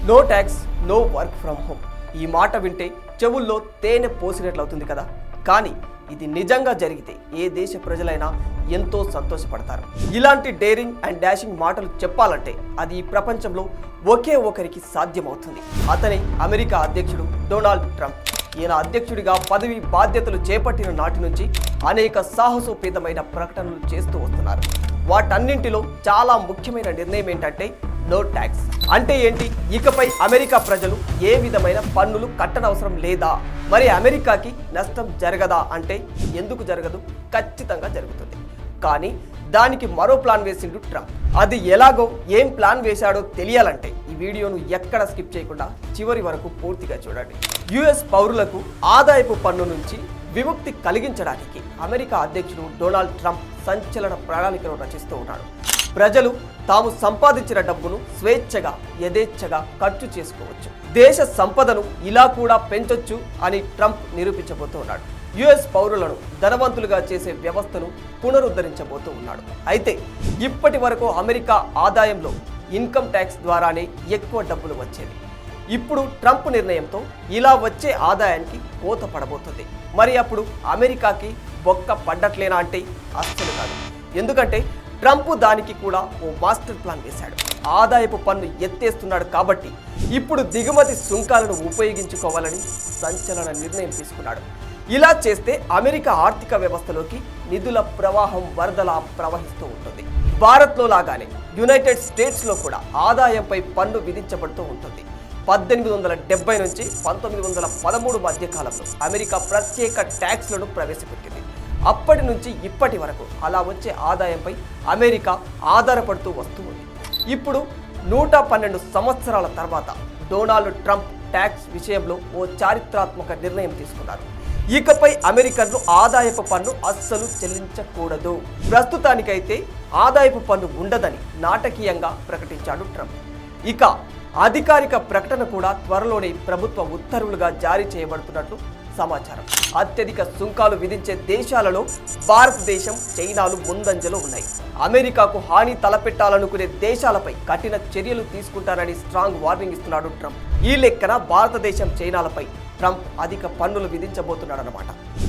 No tax no work from home. ఈ మాట వింటే చెవుల్లో తేనె పోసినట్లవుతుంది కదా. కానీ ఇది నిజంగా జరిగితే ఏ దేశ ప్రజలైనా ఎంతో సంతోషపడతారు. ఇలాంటి డేరింగ్ అండ్ డాషింగ్ మాటలు చెప్పాలంటే అది ఈ ప్రపంచంలో ఒకే ఒకరికి సాధ్యమవుతుంది. అతనే అమెరికా అధ్యక్షుడు డొనాల్డ్ ట్రంప్. ఈయన అధ్యక్షుడిగా పదవి బాధ్యతలు చేపట్టిన నాటి నుంచి అనేక సాహసోపేతమైన ప్రకటనలు చేస్తూ వస్తున్నారు. వాటన్నింటిలో చాలా ముఖ్యమైన నిర్ణయం ఏంటంటే నో ట్యాక్స్. అంటే ఏంటి? ఇకపై అమెరికా ప్రజలు ఏ విధమైన పన్నులు కట్టనవసరం లేదా? మరి అమెరికాకి నష్టం జరగదా అంటే ఎందుకు జరగదు? ఖచ్చితంగా జరుగుతుంది. కానీ దానికి మరో ప్లాన్ వేసిండు ట్రంప్. అది ఎలాగో ఏం ప్లాన్ వేశాడో తెలియాలంటే ఈ వీడియోను ఎక్కడ స్కిప్ చేయకుండా చివరి వరకు పూర్తిగా చూడండి. యుఎస్ పౌరులకు ఆదాయపు పన్ను నుంచి విముక్తి కలిగించడానికి అమెరికా అధ్యక్షుడు డొనాల్డ్ ట్రంప్ సంచలన ప్రణాళికను రచిస్తూ ఉన్నాడు. ప్రజలు తాము సంపాదించిన డబ్బును స్వేచ్ఛగా యథేచ్ఛగా ఖర్చు చేసుకోవచ్చు. దేశ సంపదను ఇలా కూడా పెంచొచ్చు అని ట్రంప్ నిరూపించబోతూ ఉన్నాడు. యుఎస్ పౌరులను ధనవంతులుగా చేసే వ్యవస్థను పునరుద్ధరించబోతూ ఉన్నాడు. అయితే ఇప్పటి వరకు అమెరికా ఆదాయంలో ఇన్కమ్ ట్యాక్స్ ద్వారానే ఎక్కువ డబ్బులు వచ్చేది. ఇప్పుడు ట్రంప్ నిర్ణయంతో ఇలా వచ్చే ఆదాయానికి కోత పడబోతుంది. మరి అప్పుడు అమెరికాకి బొక్క పడ్డట్లేనా అంటే అస్సలు కాదు. ఎందుకంటే ట్రంప్ దానికి కూడా ఓ మాస్టర్ ప్లాన్ వేశాడు. ఆదాయపు పన్ను ఎత్తేస్తున్నాడు కాబట్టి ఇప్పుడు దిగుమతి సుంకాలను ఉపయోగించుకోవాలని సంచలన నిర్ణయం తీసుకున్నాడు. ఇలా చేస్తే అమెరికా ఆర్థిక వ్యవస్థలోకి నిధుల ప్రవాహం వరదలా ప్రవహిస్తూ ఉంటుంది. భారత్లో లాగానే యునైటెడ్ స్టేట్స్లో కూడా ఆదాయంపై పన్ను విధించబడుతూ ఉంటుంది. 1870 నుంచి 1913 మధ్య కాలంలో అమెరికా ప్రత్యేక ట్యాక్స్లను ప్రవేశపెట్టింది. అప్పటి నుంచి ఇప్పటి వరకు అలా వచ్చే ఆదాయంపై అమెరికా ఆధారపడుతూ వస్తుంది. ఇప్పుడు 112 సంవత్సరాల తర్వాత డొనాల్డ్ ట్రంప్ ట్యాక్స్ విషయంలో ఓ చారిత్రాత్మక నిర్ణయం తీసుకున్నారు. ఇకపై అమెరికన్లు ఆదాయపు పన్ను అస్సలు చెల్లించకూడదు. ప్రస్తుతానికైతే ఆదాయపు పన్ను ఉండదని నాటకీయంగా ప్రకటించాడు ట్రంప్. ఇక అధికారిక ప్రకటన కూడా త్వరలోనే ప్రభుత్వ ఉత్తర్వులుగా జారీ చేయబడుతున్నట్లు సమాచారం. అత్యధిక సుంకాలు విధించే దేశాలలో భారతదేశం, చైనాలు ముందంజలో ఉన్నాయి. అమెరికాకు హాని తలపెట్టాలనుకునే దేశాలపై కఠిన చర్యలు తీసుకుంటారని స్ట్రాంగ్ వార్నింగ్ ఇస్తున్నాడు ట్రంప్. ఈ లెక్కన భారతదేశం, చైనాలపై ట్రంప్ అధిక పన్నులు విధించబోతున్నాడన్నమాట.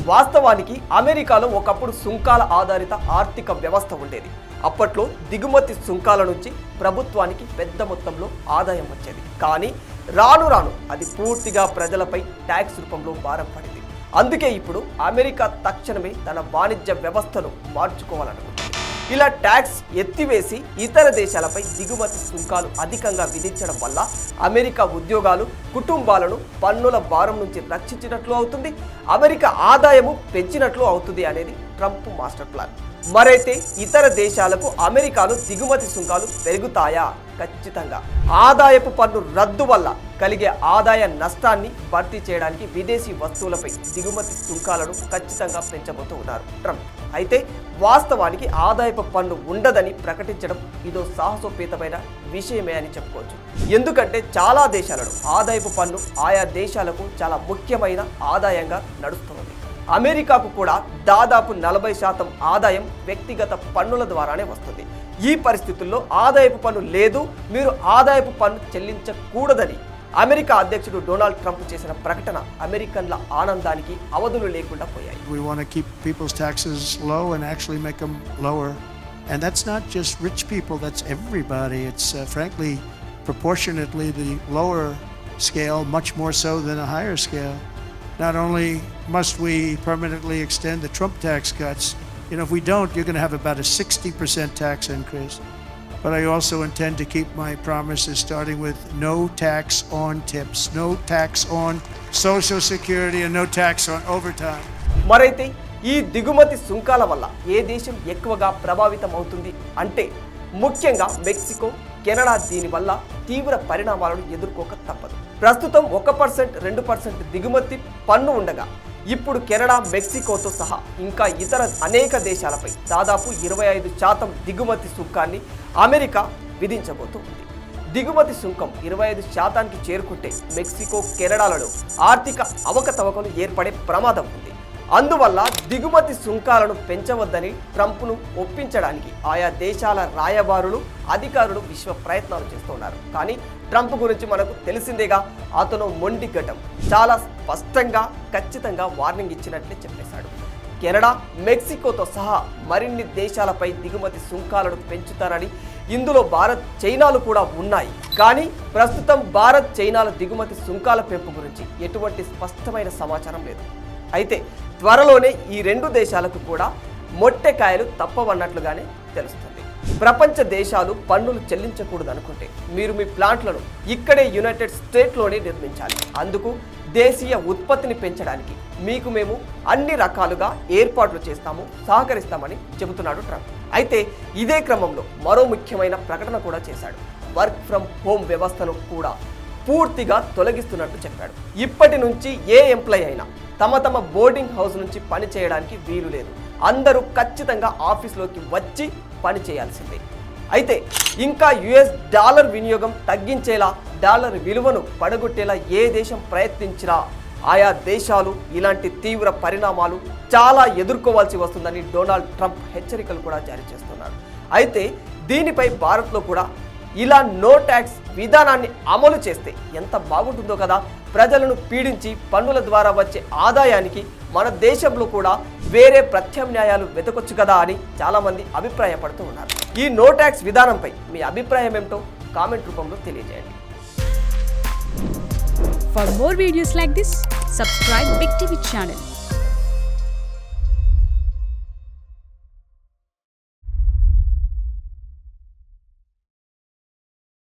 వాస్తవానికి అమెరికాలో ఒకప్పుడు సుంకాల ఆధారిత ఆర్థిక వ్యవస్థ ఉండేది. అప్పట్లో దిగుమతి సుంకాల నుంచి ప్రభుత్వానికి పెద్ద మొత్తంలో ఆదాయం వచ్చేది. కానీ రాను రాను అది పూర్తిగా ప్రజలపై ట్యాక్స్ రూపంలో భారం పడింది. అందుకే ఇప్పుడు అమెరికా తక్షణమే తన వాణిజ్య వ్యవస్థను మార్చుకోవాలనుకుంటుంది. ఇలా ట్యాక్స్ ఎత్తివేసి ఇతర దేశాలపై దిగుమతి సుంకాలు అధికంగా విధించడం వల్ల అమెరికా ఉద్యోగాలు, కుటుంబాలను పన్నుల భారం నుంచి రక్షించినట్లు అవుతుంది. అమెరికా ఆదాయము పెంచినట్లు అవుతుంది అనేది ట్రంప్ మాస్టర్ ప్లాన్. మరైతే ఇతర దేశాలకు అమెరికాలో దిగుమతి సుంకాలు పెరుగుతాయా? ఖచ్చితంగా. ఆదాయపు పన్ను రద్దు వల్ల కలిగే ఆదాయ నష్టాన్ని భర్తీ చేయడానికి విదేశీ వస్తువులపై దిగుమతి సుంకాలను ఖచ్చితంగా పెంచబోతూ ఉన్నారు ట్రంప్. అయితే వాస్తవానికి ఆదాయపు పన్ను ఉండదని ప్రకటించడం ఇదో సాహసోపేతమైన విషయమే అని చెప్పుకోవచ్చు. ఎందుకంటే చాలా దేశాలలో ఆదాయపు పన్ను ఆయా దేశాలకు చాలా ముఖ్యమైన ఆదాయంగా నడుస్తుంది. అమెరికాకు కూడా దాదాపు 40% ఆదాయం వ్యక్తిగత పన్నుల ద్వారానే వస్తుంది. ఈ పరిస్థితుల్లో ఆదాయపు పన్ను లేదు, మీరు ఆదాయపు పన్ను చెల్లించకూడదని అమెరికా అధ్యక్షుడు డొనాల్డ్ ట్రంప్ చేసిన ప్రకటన అమెరికన్ల ఆనందానికి అవధులు లేకుండా పోయాయి. We want to keep people's taxes low and actually make them lower. And that's not just rich people, that's everybody. It's frankly proportionately the lower scale, much more so than a higher scale. Not only must we permanently extend the Trump tax cuts, if we don't, you're going to have about a 60% tax increase. But I also intend to keep my promises, starting with no tax on tips, no tax on Social Security, and no tax on overtime. మరైతే ఈ దిగుమతి సుంకాల వల్ల ఏ దేశం ఎక్కువగా ప్రభావితం అవుతుంది అంటే ముఖ్యంగా మెక్సికో, కెనడా దీనివల్ల తీవ్ర పరిణామాలను ఎదుర్కోక తప్పదు. ప్రస్తుతం 1%, 2% దిగుమతి పన్ను ఉండగా ఇప్పుడు కెనడా, మెక్సికోతో సహా ఇంకా ఇతర అనేక దేశాలపై దాదాపు 25% దిగుమతి సుంకాన్ని అమెరికా విధించబోతుంది. దిగుమతి సుంకం 25%కి చేరుకుంటే మెక్సికో, కెనడాలలో ఆర్థిక అవకతవకలు ఏర్పడే ప్రమాదం ఉంది. అందువల్ల దిగుమతి సుంకాలను పెంచవద్దని ట్రంప్ను ఒప్పించడానికి ఆయా దేశాల రాయబారులు అధికారులు విశ్వ ప్రయత్నాలు చేస్తున్నారు. కానీ ట్రంప్ గురించి మనకు తెలిసిందేగా, అతను మొండి ఘటం చాలా స్పష్టంగా ఖచ్చితంగా వార్నింగ్ ఇచ్చినట్లే చెప్పేశాడు. కెనడా, మెక్సికోతో సహా మరిన్ని దేశాలపై దిగుమతి సుంకాలను పెంచుతారని, ఇందులో భారత్, చైనాలు కూడా ఉన్నాయి. కానీ ప్రస్తుతం భారత్, చైనాల దిగుమతి సుంకాల పెంపు గురించి ఎటువంటి స్పష్టమైన సమాచారం లేదు. అయితే త్వరలోనే ఈ రెండు దేశాలకు కూడా మొట్టెకాయలు తప్పవన్నట్లుగానే తెలుస్తుంది. ప్రపంచ దేశాలు పన్నులు చెల్లించకూడదు అనుకుంటే మీరు మీ ప్లాంట్లను ఇక్కడే యునైటెడ్ స్టేట్స్లోనే నిర్మించాలి. అందుకు దేశీయ ఉత్పత్తిని పెంచడానికి మీకు మేము అన్ని రకాలుగా ఏర్పాట్లు చేస్తాము, సహకరిస్తామని చెబుతున్నాడు ట్రంప్. అయితే ఇదే క్రమంలో మరో ముఖ్యమైన ప్రకటన కూడా చేశాడు. వర్క్ ఫ్రమ్ హోమ్ వ్యవస్థను కూడా పూర్తిగా తొలగిస్తున్నట్టు చెప్పాడు. ఇప్పటి నుంచి ఏ ఎంప్లాయ్ అయినా తమ బోర్డింగ్ హౌస్ నుంచి పని చేయడానికి వీలు లేదు. అందరూ ఖచ్చితంగా ఆఫీస్లోకి వచ్చి పని చేయాల్సిందే. అయితే ఇంకా యుఎస్ డాలర్ వినియోగం తగ్గించేలా, డాలర్ విలువను పడగొట్టేలా ఏ దేశం ప్రయత్నించినా ఆయా దేశాలు ఇలాంటి తీవ్ర పరిణామాలు చాలా ఎదుర్కోవాల్సి వస్తుందని డొనాల్డ్ ట్రంప్ హెచ్చరికలు కూడా జారీ చేస్తున్నారు. అయితే దీనిపై భారత్లో కూడా ఇలా నో ట్యాక్స్ విధానాన్ని అమలు చేస్తే ఎంత బాగుంటుందో కదా. ప్రజలను పీడించి పన్నుల ద్వారా వచ్చే ఆదాయానికి మన దేశంలో కూడా వేరే ప్రత్యామ్నాయాలు వెతకొచ్చు కదా అని చాలామంది అభిప్రాయపడుతూ ఉన్నారు. ఈ నో ట్యాక్స్ విధానంపై మీ అభిప్రాయం ఏమిటో కామెంట్ రూపంలో తెలియజేయండి. For more videos like this, subscribe Big TV channel.